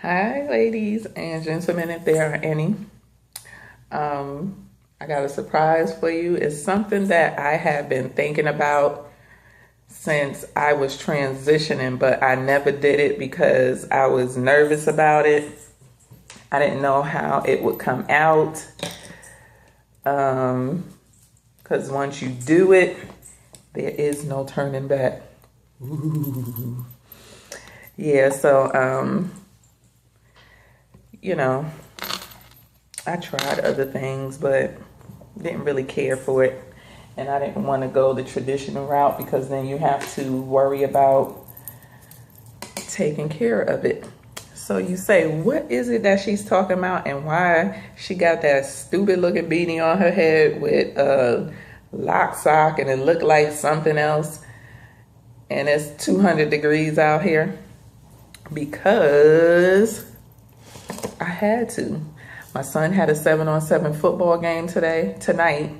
Hi, ladies and gentlemen, if there are any. I got a surprise for you. It's something that I have been thinking about since I was transitioning, but I never did it because I was nervous about it. I didn't know how it would come out. Because once you do it, there is no turning back. Ooh. Yeah, so, I tried other things, but didn't really care for it. And I didn't want to go the traditional route because then you have to worry about taking care of it. So you say, what is it that she's talking about and why she got that stupid looking beanie on her head with a lock sock and it looked like something else and it's 200 degrees out here? Because I had to. My son had a 7-on-7 football game tonight.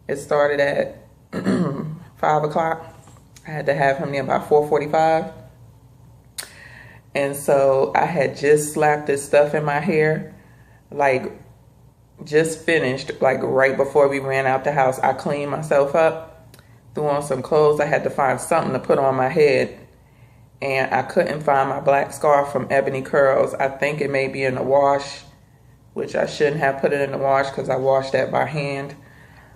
It started at 5 o'clock. I had to have him there by 4:45. And so I had just slapped this stuff in my hair, like just finished, like right before we ran out the house. I cleaned myself up, threw on some clothes. I had to find something to put on my head. And I couldn't find my black scarf from Ebony Curls. I think it may be in the wash, which I shouldn't have put it in the wash because I washed that by hand.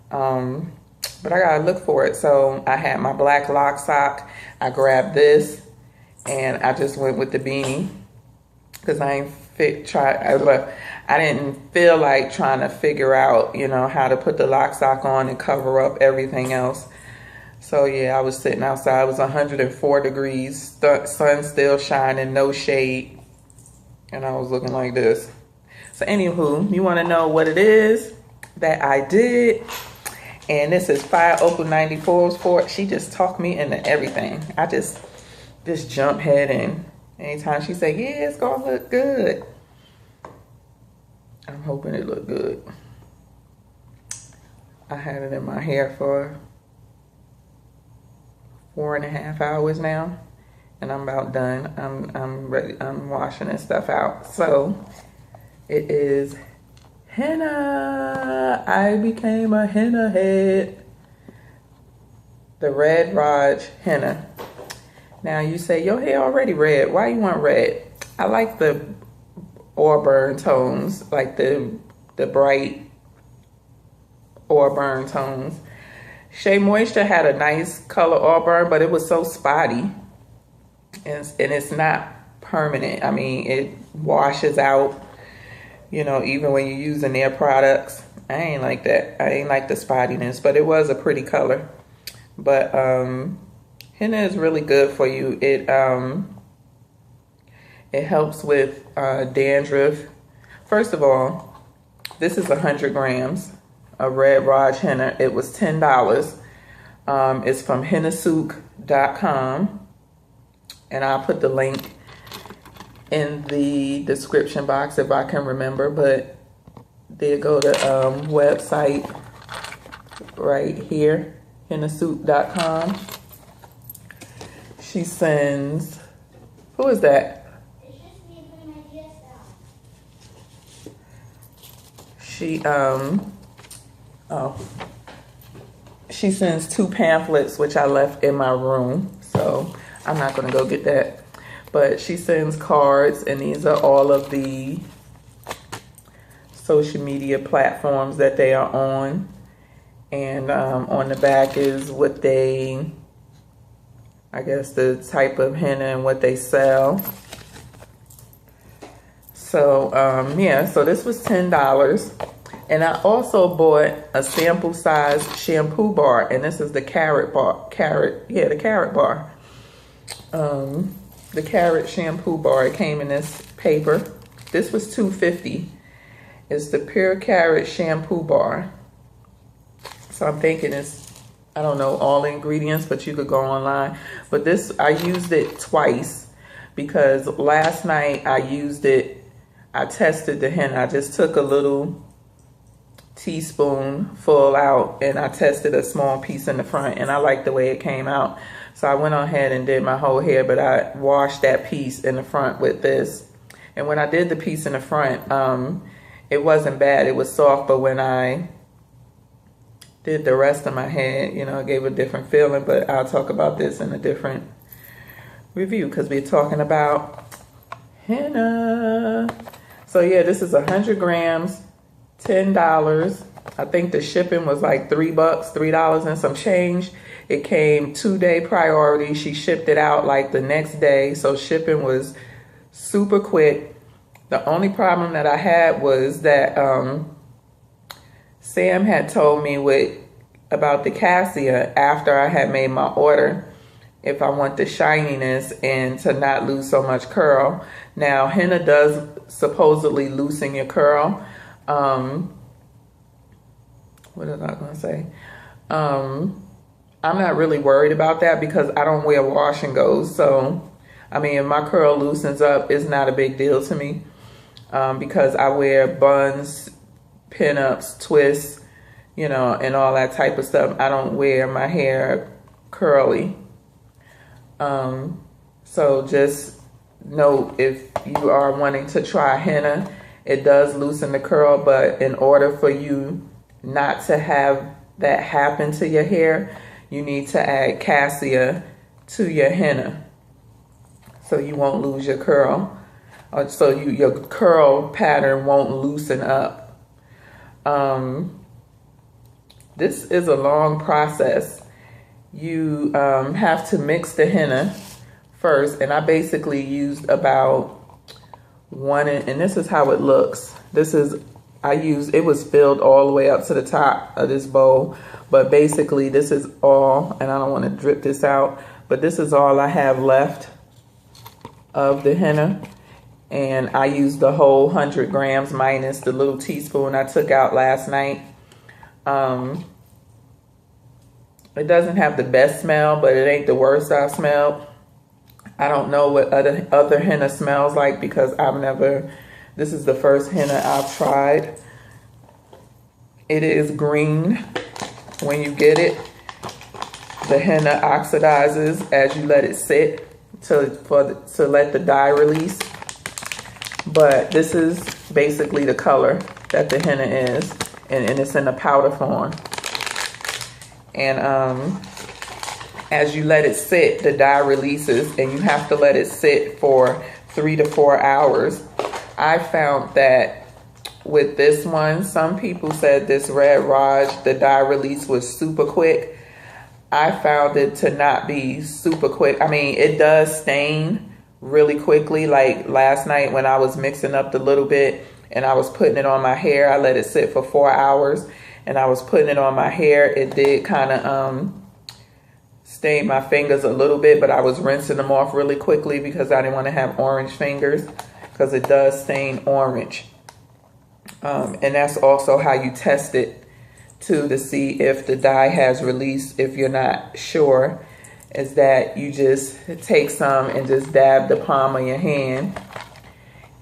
But I gotta look for it. So I had my black lock sock. I grabbed this and I just went with the beanie because I didn't feel like trying to figure out, how to put the lock sock on and cover up everything else. So yeah, I was sitting outside. It was 104 degrees, sun still shining, no shade, and I was looking like this. So anywho, you want to know what it is that I did? And this is Fire Opal 94's for it. She just talked me into everything. I just jump head in. Anytime she say, yeah, it's gonna look good, I'm hoping it look good. I had it in my hair for 4.5 hours now, and I'm about done. I'm ready. I'm washing this stuff out. So it is henna. I became a henna head. The Red Raj henna. Now you say your hair already red. Why you want red? I like the auburn tones, like the bright auburn tones. Shea Moisture had a nice color auburn, but it was so spotty. And it's not permanent. I mean, it washes out, even when you're using their products. I ain't like that. I ain't like the spottiness, but it was a pretty color. But henna is really good for you. It helps with dandruff. First of all, this is 100 grams. A Red Raj henna. It was $10. It's from hennasouk.com, and I'll put the link in the description box if I can remember. But there go the website right here, hennasouk.com. She sends. Who is that? It's just me putting my DS down. She sends 2 pamphlets, which I left in my room, so I'm not going to go get that. But she sends cards, and these are all of the social media platforms that they are on. And on the back is what the type of henna and what they sell. So, so this was $10. And I also bought a sample size shampoo bar, and this is the carrot bar. The carrot bar. The carrot shampoo bar. It came in this paper. This was $2.50. It's the Pure Carrot Shampoo Bar. So I'm thinking it's, I don't know all the ingredients, but you could go online. But this, I used it twice because last night I used it. I tested the henna. I just took a little teaspoon full out and I tested a small piece in the front, and I liked the way it came out. So I went on ahead and did my whole hair, but I washed that piece in the front with this And when I did the piece in the front, it wasn't bad. It was soft, but when I did the rest of my head, you know, it gave a different feeling. But I'll talk about this in a different review because we're talking about henna. So yeah, this is 100 grams, $10. I think the shipping was like $3, $3 and some change. It came 2-day priority. She shipped it out like the next day. So shipping was super quick. The only problem that I had was that Sam had told me about the cassia after I had made my order, if I want the shininess and to not lose so much curl. Now, henna does supposedly loosen your curl. What was I going to say? I'm not really worried about that because I don't wear wash and goes. So, I mean, if my curl loosens up, it's not a big deal to me because I wear buns, pin-ups, twists, you know, and all that type of stuff. I don't wear my hair curly. So just note, if you are wanting to try henna, it does loosen the curl, but in order for you not to have that happen to your hair, you need to add cassia to your henna so you won't lose your curl, or so your curl pattern won't loosen up. This is a long process. You have to mix the henna first, and I basically used about one, and this is how it looks. It was filled all the way up to the top of this bowl, but basically this is all, and I don't want to drip this out, but this is all I have left of the henna. And I used the whole 100 grams minus the little teaspoon I took out last night. It doesn't have the best smell, but it ain't the worst I've smelled. I don't know what other henna smells like because this is the first henna I've tried. It is green when you get it. The henna oxidizes as you let it sit to let the dye release. But this is basically the color that the henna is, and it's in a powder form. And as you let it sit, the dye releases, and you have to let it sit for 3 to 4 hours. I found that with this one, some people said this Red Raj, the dye release was super quick. I found it to not be super quick. I mean, it does stain really quickly. Like last night when I was mixing up the little bit and I was putting it on my hair, I let it sit for 4 hours and I was putting it on my hair. It did kind of stain my fingers a little bit, but I was rinsing them off really quickly because I didn't want to have orange fingers, because it does stain orange. And that's also how you test it too, to see if the dye has released. If you're not sure, is that you just take some and just dab the palm of your hand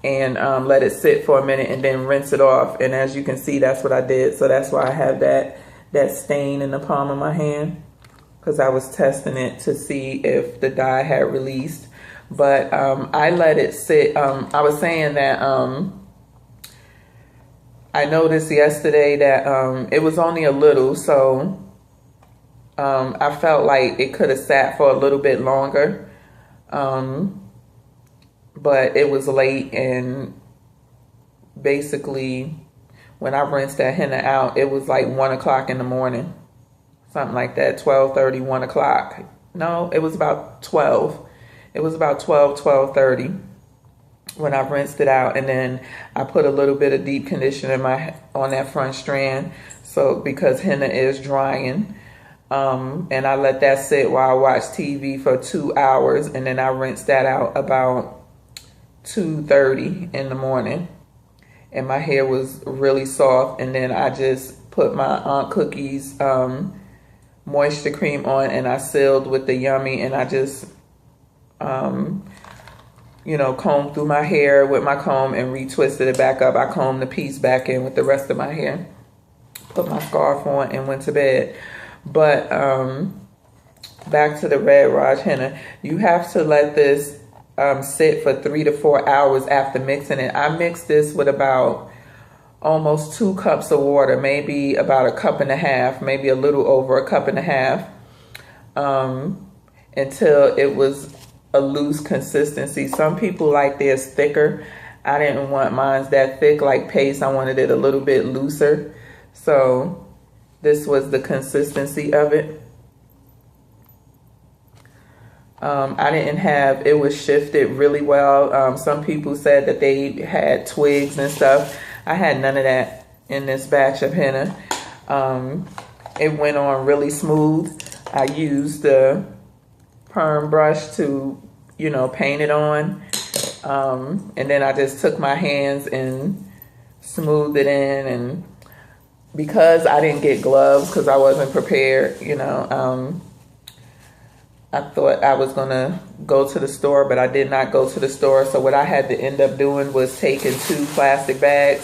and let it sit for a minute and then rinse it off. And as you can see, that's what I did. So that's why I have that stain in the palm of my hand, because I was testing it to see if the dye had released. But I let it sit. I was saying that I noticed yesterday that it was only a little, so I felt like it could have sat for a little bit longer. But it was late, and basically when I rinsed that henna out, it was like 1 o'clock in the morning. Something like that, 12:30, 1 o'clock. No, it was about 12. It was about 12:30 when I rinsed it out. And then I put a little bit of deep conditioner on that front strand, so because henna is drying. And I let that sit while I watched TV for 2 hours. And then I rinsed that out about 2:30 in the morning. And my hair was really soft. And then I just put my Aunt Cookie's moisture cream on, and I sealed with the Yummy, and I just you know, combed through my hair with my comb and retwisted it back up. I combed the piece back in with the rest of my hair, put my scarf on, and went to bed. But back to the Red Raj henna, you have to let this sit for 3 to 4 hours after mixing it. I mixed this with about almost 2 cups of water, maybe about a cup and a half, maybe a little over a cup and a half, until it was a loose consistency. Some people like theirs thicker. I didn't want mine that thick like paste. I wanted it a little bit looser. So this was the consistency of it. I didn't have, it was shifted really well. Some people said that they had twigs and stuff. I had none of that in this batch of henna. It went on really smooth. I used the perm brush to, you know, paint it on. And then I just took my hands and smoothed it in. And because I didn't get gloves because I wasn't prepared, you know, I thought I was gonna go to the store, but I did not go to the store. So what I had to end up doing was taking 2 plastic bags.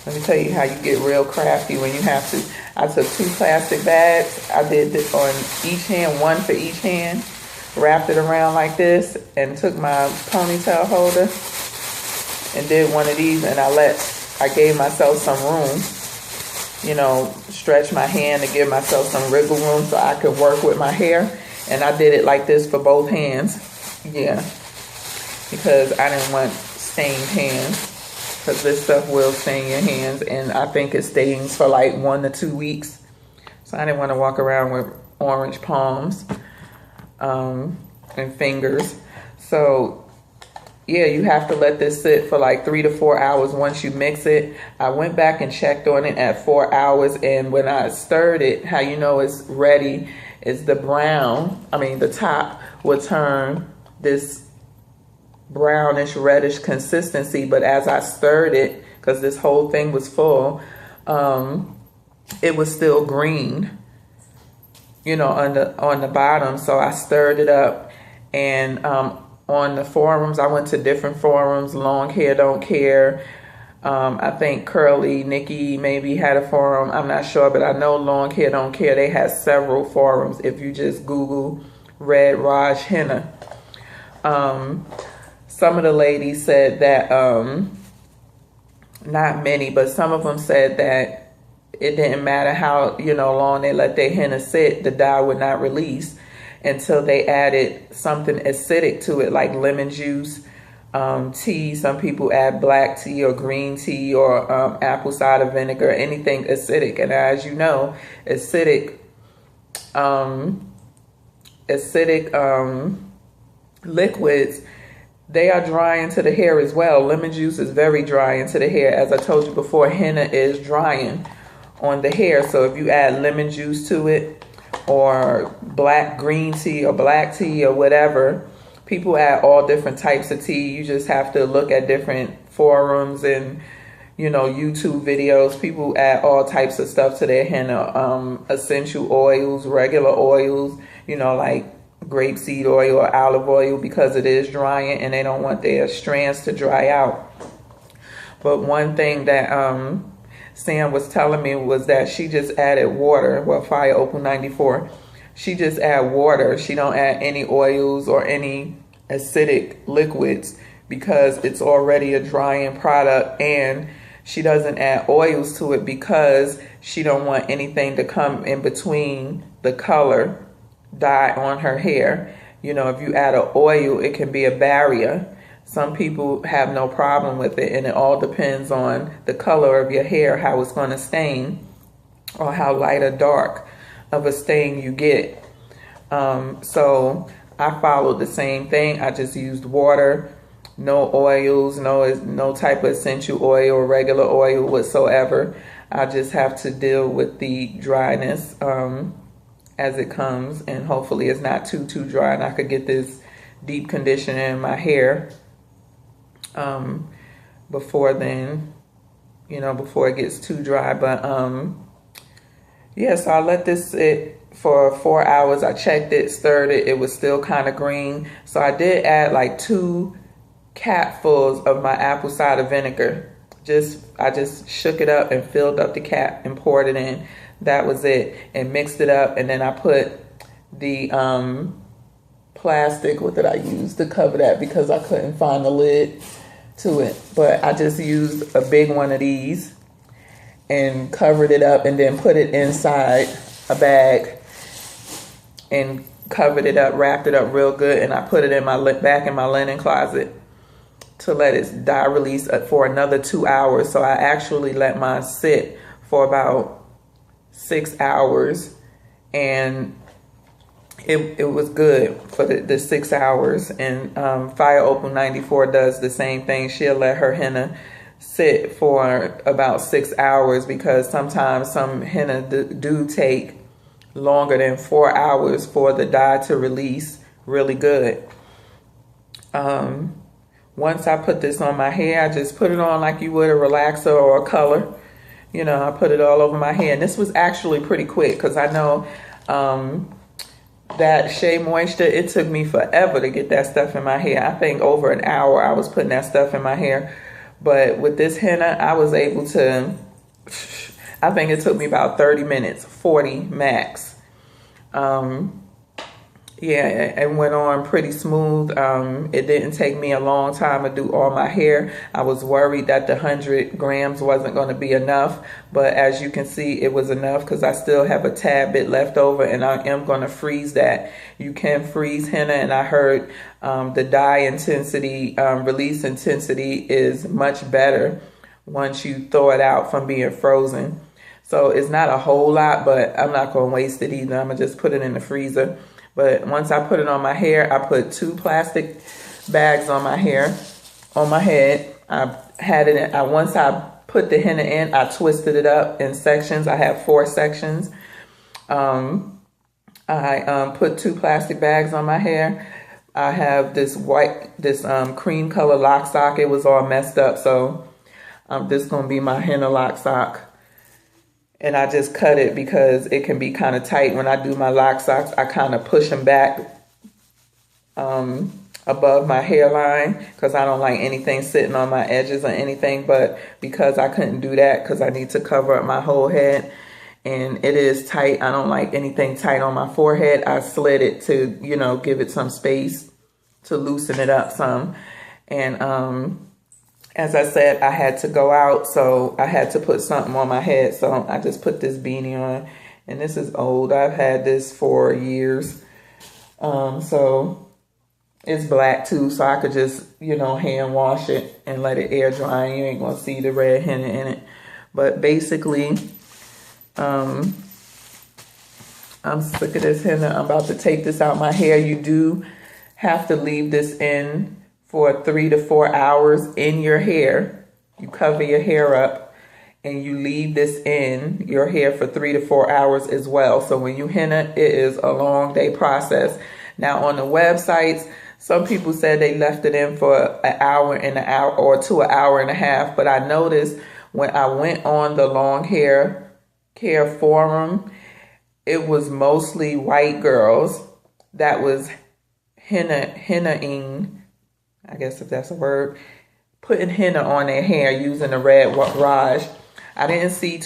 Let me tell you how you get real crafty when you have to. I took 2 plastic bags. I did this on each hand, 1 for each hand, wrapped it around like this, and took my ponytail holder and did one of these, and I gave myself some room, you know, stretch my hand to give myself some wiggle room so I could work with my hair. And I did it like this for both hands. Yeah, because I didn't want stained hands, because this stuff will stain your hands, and I think it stains for like 1 to 2 weeks. So I didn't want to walk around with orange palms and fingers. So yeah, you have to let this sit for like 3 to 4 hours once you mix it. I went back and checked on it at 4 hours, and when I stirred it, how you know it's ready is the brown, the top will turn this brownish reddish consistency, but as I stirred it, because this whole thing was full, it was still green, you know, on the bottom. So I stirred it up, and on the forums, I went to different forums. Long Hair Don't Care. I think Curly Nikki maybe had a forum. I'm not sure, but I know Long Hair Don't Care. They had several forums. If you just Google Red Raj Henna. Some of the ladies said that, not many, but some of them said that it didn't matter how, you know, long they let their henna sit, the dye would not release until they added something acidic to it, like lemon juice, tea. Some people add black tea or green tea or apple cider vinegar, anything acidic. And as you know, acidic liquids, they are drying to the hair as well. Lemon juice is very drying to the hair. As I told you before, henna is drying on the hair. So if you add lemon juice to it, or green tea or black tea or whatever, people add all different types of tea. You just have to look at different forums and, you know, YouTube videos. People add all types of stuff to their henna, essential oils, regular oils, you know, like grapeseed oil or olive oil, because it is drying and they don't want their strands to dry out. But one thing that Sam was telling me was that she just added water. Well, Fire Opal 94, she just add water. She don't add any oils or any acidic liquids because it's already a drying product, and she doesn't add oils to it because she don't want anything to come in between the color dye on her hair. You know, if you add an oil, it can be a barrier. Some people have no problem with it, and it all depends on the color of your hair, how it's going to stain, or how light or dark of a stain you get. So I followed the same thing. I just used water, no oils, no type of essential oil or regular oil whatsoever. I just have to deal with the dryness as it comes, and hopefully it's not too dry, and I could get this deep conditioner in my hair before then, you know, before it gets too dry. But yeah, so I let this sit for 4 hours. I checked it, stirred it, it was still kind of green. So I did add like 2 capfuls of my apple cider vinegar. I just shook it up and filled up the cap and poured it in. That was it, and mixed it up. And then I put the plastic. What did I use to cover that? Because I couldn't find the lid to it. But I just used a big one of these and covered it up and then put it inside a bag and covered it up, wrapped it up real good, and I put it in my back in my linen closet to let it dye release for another 2 hours. So I actually let mine sit for about 6 hours, and it was good for the 6 hours. And Fire Opal 94 does the same thing. She'll let her henna sit for about 6 hours, because sometimes some henna do take longer than 4 hours for the dye to release really good. Once I put this on my hair, I just put it on like you would a relaxer or a color. You know, I put it all over my hair. And this was actually pretty quick, because I know that Shea Moisture, it took me forever to get that stuff in my hair. I think over an hour I was putting that stuff in my hair. But with this henna, I was able to, I think it took me about 30 minutes, 40 max. Yeah, it went on pretty smooth. It didn't take me a long time to do all my hair. I was worried that the 100 grams wasn't going to be enough, but as you can see, it was enough, because I still have a tad bit left over, and I am going to freeze that. You can freeze henna, and I heard the dye intensity, release intensity is much better once you thaw it out from being frozen. So it's not a whole lot, but I'm not going to waste it either. I'm going to just put it in the freezer. But once I put it on my hair, I put 2 plastic bags on my hair, on my head. I had it in, once I put the henna in, I twisted it up in sections. I have 4 sections. I put 2 plastic bags on my hair. I have this cream color lock sock. It was all messed up, so this is going to be my henna lock sock. And I just cut it because it can be kind of tight. When I do my lock socks, I kind of push them back above my hairline, because I don't like anything sitting on my edges or anything. But because I couldn't do that, because I need to cover up my whole head, and it is tight, I don't like anything tight on my forehead, I slid it to, you know, give it some space to loosen it up some. And as I said, I had to go out, so I had to put something on my head. So I just put this beanie on, and this is old. I've had this for years. So it's black too, so I could just, you know, hand wash it and let it air dry. You ain't gonna see the red henna in it. But basically, I'm sick of this henna. I'm about to take this out my hair. You do have to leave this in for 3 to 4 hours in your hair. You cover your hair up and you leave this in your hair for 3 to 4 hours as well. So when you henna, it is a long day process. Now on the websites, some people said they left it in for an hour or to an hour and a half. But I noticed when I went on the long hair care forum, it was mostly white girls that was hennaing, I guess if that's a word, putting henna on their hair using the red rouge. I didn't see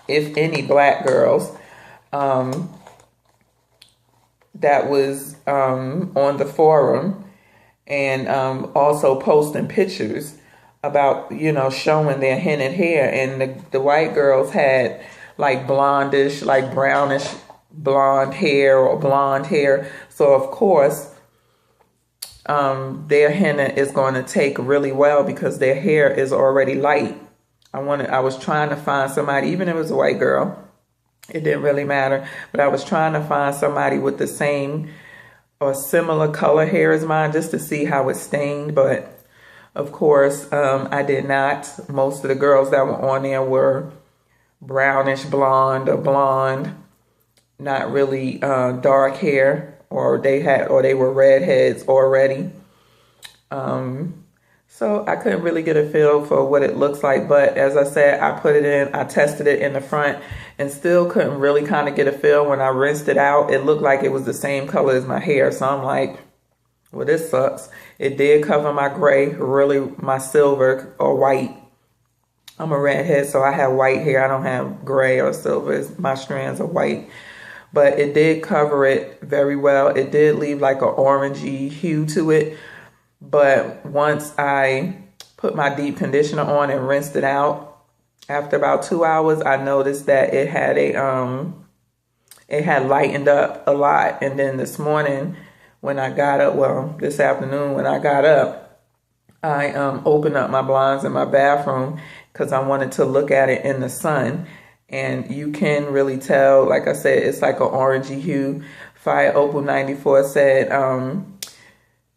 if any, black girls that was on the forum, and also posting pictures about, you know, showing their hennaed hair. And the white girls had like blondish, like brownish blonde hair or blonde hair. So of course, their henna is going to take really well because their hair is already light. I was trying to find somebody, even if it was a white girl, it didn't really matter, but I was trying to find somebody with the same or similar color hair as mine, just to see how it stained. But of course, I did not. Most of the girls that were on there were brownish blonde or blonde, not really dark hair. Or they were redheads already. So I couldn't really get a feel for what it looks like. But as I said, I put it in, I tested it in the front and still couldn't really kind of get a feel. When I rinsed it out, it looked like it was the same color as my hair. So I'm like, well, this sucks. It did cover my gray, really my silver or white. I'm a redhead, so I have white hair. I don't have gray or silver. My strands are white. but it did cover it very well. It did leave like an orangey hue to it. But once I put my deep conditioner on and rinsed it out, after about 2 hours, I noticed that it had it had lightened up a lot. And then this morning when I got up, well, this afternoon when I got up, I opened up my blinds in my bathroom because I wanted to look at it in the sun. And you can really tell, like I said, it's like an orangey hue. Fire Opal 94 said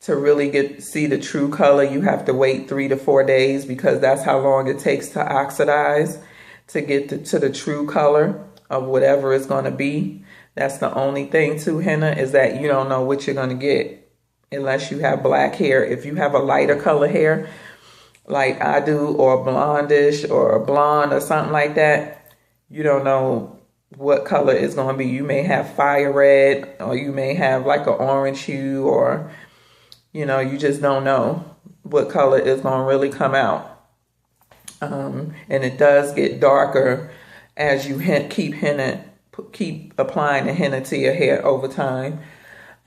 to really see the true color, you have to wait 3 to 4 days because that's how long it takes to oxidize to get to the true color of whatever it's going to be. That's the only thing to henna, is that you don't know what you're going to get unless you have black hair. If you have a lighter color hair like I do, or blondish or a blonde or something like that, you don't know what color it's going to be. You may have fire red, or you may have like an orange hue, or you know, you just don't know what color is going to really come out. And it does get darker as you keep applying the henna to your hair over time.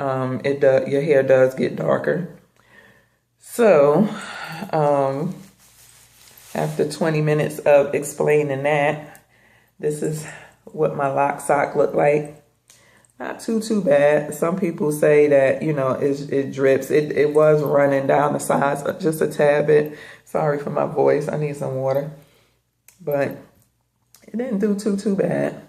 Your hair does get darker. So, after 20 minutes of explaining that, this is what my lock sock looked like. Not too bad. Some people say that, you know, it drips. It was running down the sides just a tad bit. Sorry for my voice. I need some water. But it didn't do too bad.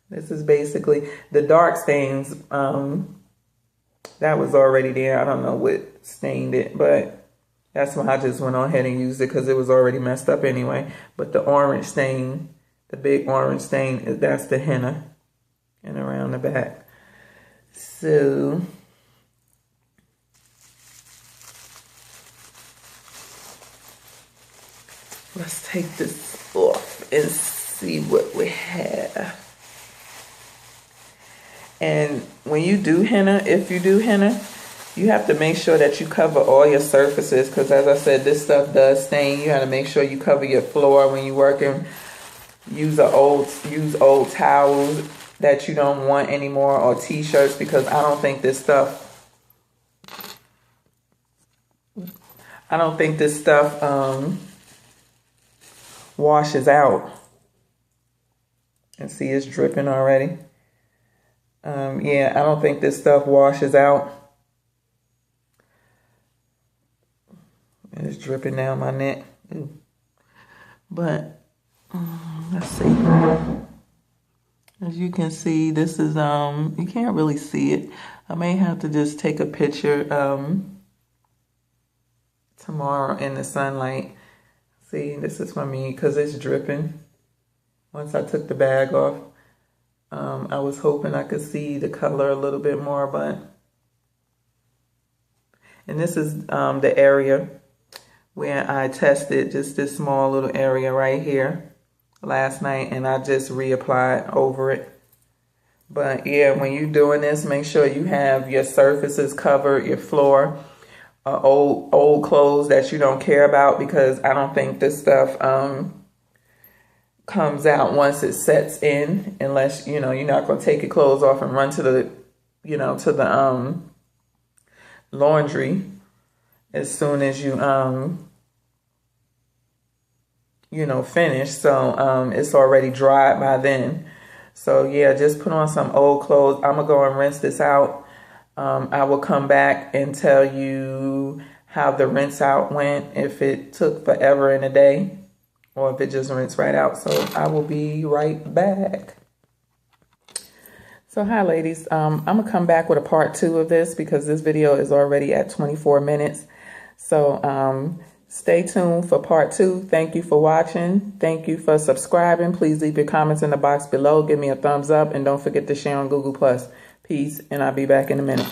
This is basically the dark stains. That was already there. I don't know what stained it, but that's why I just went on ahead and used it because it was already messed up anyway. But the orange stain, the big orange stain, that's the henna and around the back. So let's take this off and see what we have. And when you do henna, if you do henna, you have to make sure that you cover all your surfaces, because as I said, this stuff does stain. You have to make sure you cover your floor when you're working. Use old towels that you don't want anymore, or t-shirts, because I don't think this stuff washes out. And see, it's dripping already. Yeah, I don't think this stuff washes out. It's dripping down my neck. Ooh. But let's see. As you can see, this is, you can't really see it. I may have to just take a picture tomorrow in the sunlight. See, this is for me because it's dripping. Once I took the bag off, I was hoping I could see the color a little bit more, but... And this is the area where I tested, just this small little area right here last night, and I just reapplied over it. But yeah, when you're doing this, make sure you have your surfaces covered, your floor, old clothes that you don't care about, because I don't think this stuff comes out once it sets in, unless, you know, you're not going to take your clothes off and run to the, you know, to the laundry as soon as you you know, finish. So it's already dried by then. So yeah, just put on some old clothes. I'm gonna go and rinse this out. I will come back and tell you how the rinse out went, if it took forever in a day or if it just rinsed right out. So I will be right back. So hi ladies, I'm gonna come back with a part 2 of this because this video is already at 24 minutes. So stay tuned for part 2. Thank you for watching. Thank you for subscribing. Please leave your comments in the box below. Give me a thumbs up and don't forget to share on Google+. Peace, and I'll be back in a minute.